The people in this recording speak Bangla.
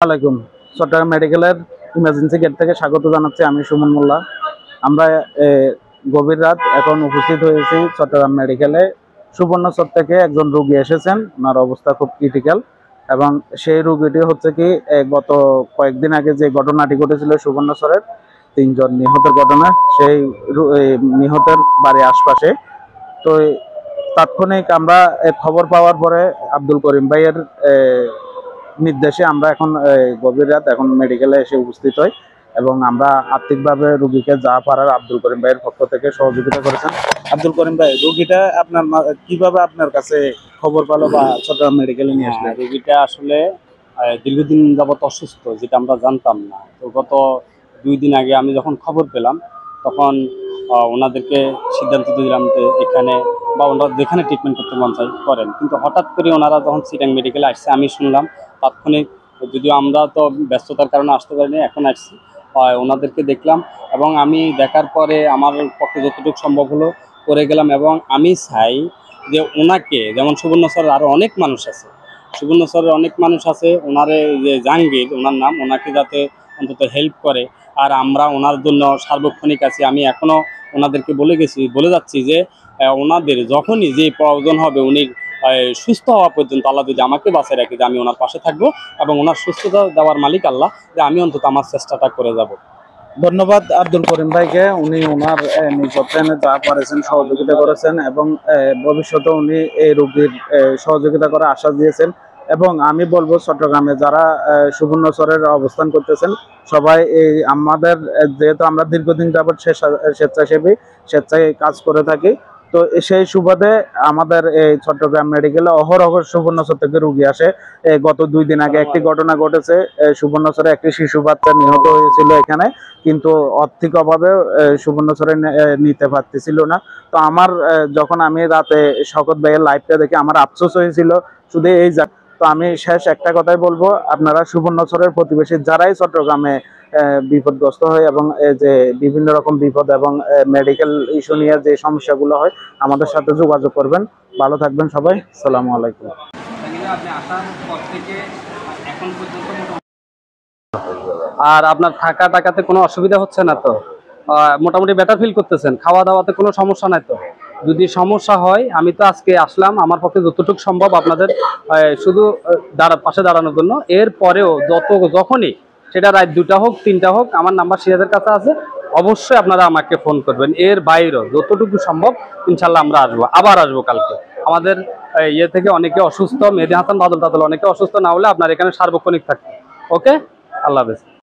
আলাইকুম। চট্টগ্রাম মেডিকেলের ইমার্জেন্সি গেট থেকে স্বাগত জানাচ্ছি। আমি সুমন মোল্লা। আমরা গভীর রাত এখন উপস্থিত হয়েছি চট্টগ্রাম মেডিকেলে। সুবর্ণচর থেকে একজন রোগী এসেছেন, ওনার অবস্থা খুব ক্রিটিক্যাল এবং সেই রোগীটি হচ্ছে কি গত কয়েকদিন আগে যে ঘটনাটি ঘটেছিল সুবর্ণচরের 3 জন নিহতের ঘটনা, সেই নিহতের বাড়ির আশপাশে। তো তাৎক্ষণিক আমরা খবর পাওয়ার পরে আব্দুল করিম ভাইয়ের নির্দেশে আমরা এখন গভীর রাত এখন মেডিকেলে এসে উপস্থিত হই এবং আমরা আর্থিকভাবে রোগীকে যা পারার আব্দুল করিম ভাইয়ের পক্ষ থেকে সহযোগিতা করেছেন। আব্দুল করিম ভাই, রোগীটা আপনার কিভাবে আপনার কাছে খবর পেলো বা চট্টগ্রাম মেডিকেলে নিয়ে আসলে? রোগীটা আসলে দীর্ঘদিন যাবত অসুস্থ, যেটা আমরা জানতাম না। তো গত 2 দিন আগে আমি যখন খবর পেলাম তখন ওনাদেরকে সিদ্ধান্ত দিলাম যে এখানে বা ওনারা যেখানে ট্রিটমেন্ট করতে মন চাই করেন। কিন্তু হঠাৎ করে ওনারা যখন চিটাং মেডিকেলে আসছে আমি শুনলাম তাৎক্ষণিক, যদিও আমরা তো ব্যস্ততার কারণে আসতে পারিনি, এখন আসছি, ওনাদেরকে দেখলাম এবং আমি দেখার পরে আমার পক্ষে যতটুকু সম্ভব হলো করে গেলাম। এবং আমি চাই যে ওনাকে, যেমন সুবর্ণচরের আরও অনেক মানুষ আছে, সুবর্ণচরের অনেক মানুষ আছে, ওনারে যে জাহাঙ্গীর ওনার নাম, ওনাকে যাতে অন্তত হেল্প করে। আর আমরা ওনার জন্য সার্বক্ষণিক আছি। আমি এখনও ওনাদেরকে বলে যাচ্ছি যে ওনাদের যখনই যে প্রয়োজন হবে, উনি সুস্থ হওয়া পর্যন্ত আল্লাহ যদি আমাকে বাঁচিয়ে রাখে, যে আমি ওনার পাশে থাকবো এবং ওনার সুস্থতা দেওয়ার মালিক আল্লাহ, যে আমি অন্তত আমার চেষ্টাটা করে যাব। ধন্যবাদ আব্দুল করিম ভাইকে। উনি ওনার নিজ অর্থায়নে যা পারেছেন সহযোগিতা করেছেন এবং ভবিষ্যতে উনি এই রোগীর সহযোগিতা করার আশ্বাস দিয়েছেন। এবং আমি বলবো চট্টগ্রামে যারা সুবর্ণচরের অবস্থান করতেছেন সবাই এই আমাদের, যেহেতু আমরা দীর্ঘদিন যাবৎ স্বেচ্ছায় কাজ করে থাকি, তো সেই সুবাদে আমাদের এই চট্টগ্রাম মেডিকেলে অহরহ সুবর্ণচর থেকে রোগী আসে। গত 2 দিন আগে একটি ঘটনা ঘটেছে, সুবর্ণচরে একটি শিশু বাচ্চা নিহত হয়েছিল এখানে, কিন্তু আর্থিক অভাবে সুবর্ণচরে নিতে পারতেছিল না। তো আমার যখন আমি রাতে শওকত ভাইয়ের লাইভটা দেখে আমার আফসোস হয়েছিল শুধু এই তো আমি শেষ একটা কথাই বলবো, আপনারা সুবর্ণচরের প্রতিবেশী যারাই চট্টগ্রামে বিপদগ্রস্ত হয় এবং যে বিভিন্ন রকম বিপদ এবং মেডিকেল ইস্যু নিয়ে যে সমস্যাগুলো হয় আমাদের সাথে যোগাযোগ করবেন। ভালো থাকবেন সবাই। আসসালামু আলাইকুম। আর আপনার থাকা টাকাতে কোনো অসুবিধা হচ্ছে না তো? মোটামুটি বেটার ফিল করতেছেন? খাওয়া দাওয়াতে কোনো সমস্যা নাই তো? যদি সমস্যা হয়, আমি তো আজকে আসলাম আমার পক্ষে যতটুকু সম্ভব আপনাদের শুধু পাশে দাঁড়ানোর জন্য। এর পরেও যখনই সেটা রাত 2টা হোক 3টা হোক, আমার নাম্বার সিরাজের কাছে আছে, অবশ্যই আপনারা আমাকে ফোন করবেন। এর বাইরেও যতটুকু সম্ভব ইনশাল্লাহ আমরা আবার আসবো কালকে। আমাদের ইয়ে থেকে অনেকে অসুস্থ, মেহেদী হাসান, বাদল অনেকে অসুস্থ না হলে আপনার এখানে সার্বক্ষণিক থাকবে। ওকে, আল্লাহ হাফেজ।